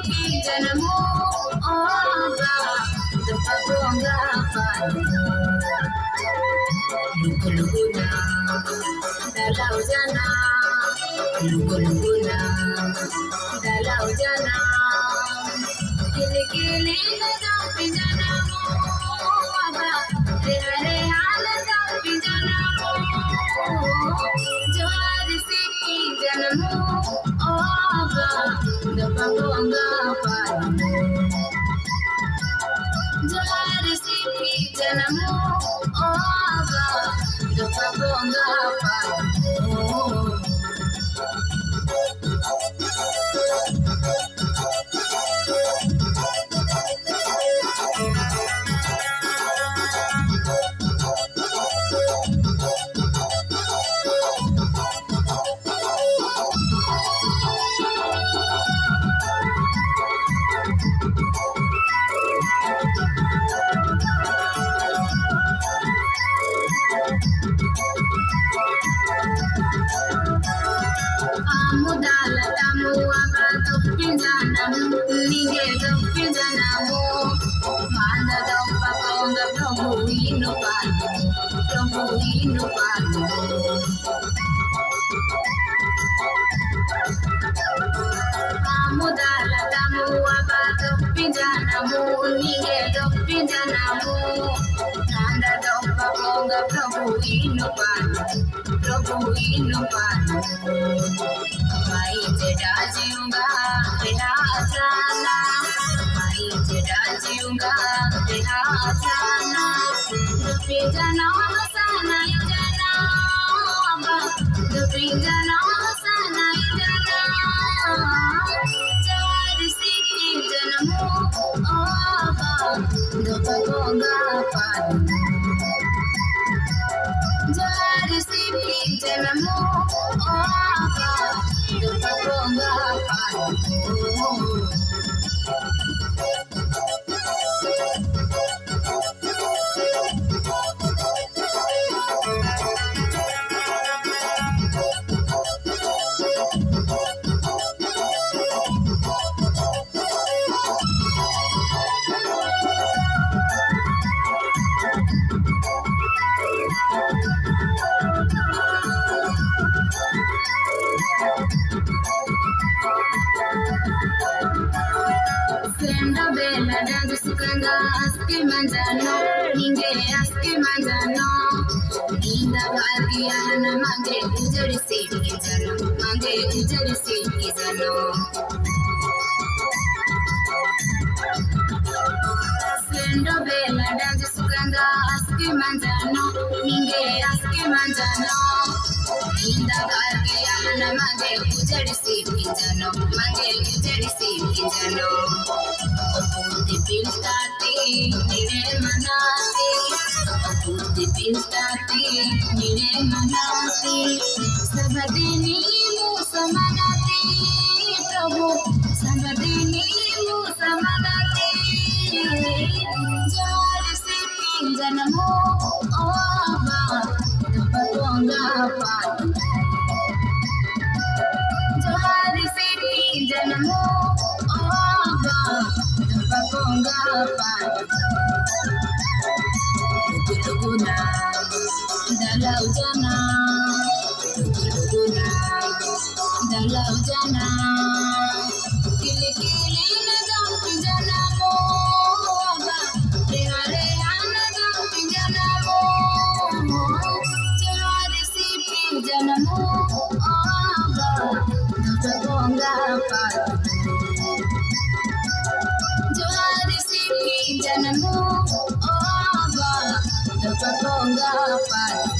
sipi janamu oba Dupagonga padu Luguluguna Dalau jana Luguluguna Dalau jana Kili kili nadapi janamu oba Rehare hala dapi janamu Johar sipi janamu oba Dupagonga padu Johar sipi janamu oba Dupagonga padu Amudala tamu abatu pinjanamu Nige do pinjanamu Manda do pakonga Prabhu inu padu Amudala tamu abatu pinjanamu Nige do pinjanamu Manda do pakonga Prabhu inu padu Mai jeda jiunga rehajana Mai jeda jiunga rehajana Dupi jana sana jana Dupi jana sana jana Johar sipi janamu oba Dupagonga padu Johar sipi janamu oba Dupagonga padu Senda bela dandu sukanga aski manjano Ninge aski manjano Ninda bhagiana mange ujadi sipi jano Senda bela dandu sukanga aski manjano Ninge aski manjano Ninda bhagiana mange ujadi sipi jano Puti pilstati nine manati Sabadini musamanati Prabhu Sabadini musamanati Johar sipi janamu oba Dupagonga padu Johar sipi janamu oba Dupagonga padu Luguluguna Dalau jana Luguluguna Dalau jana Kili kili nadapi janamu oba Rehare hala dapi janamu Johar sipi janamu oba Dupagonga padu Johar sipi janamu oba Dupagonga padu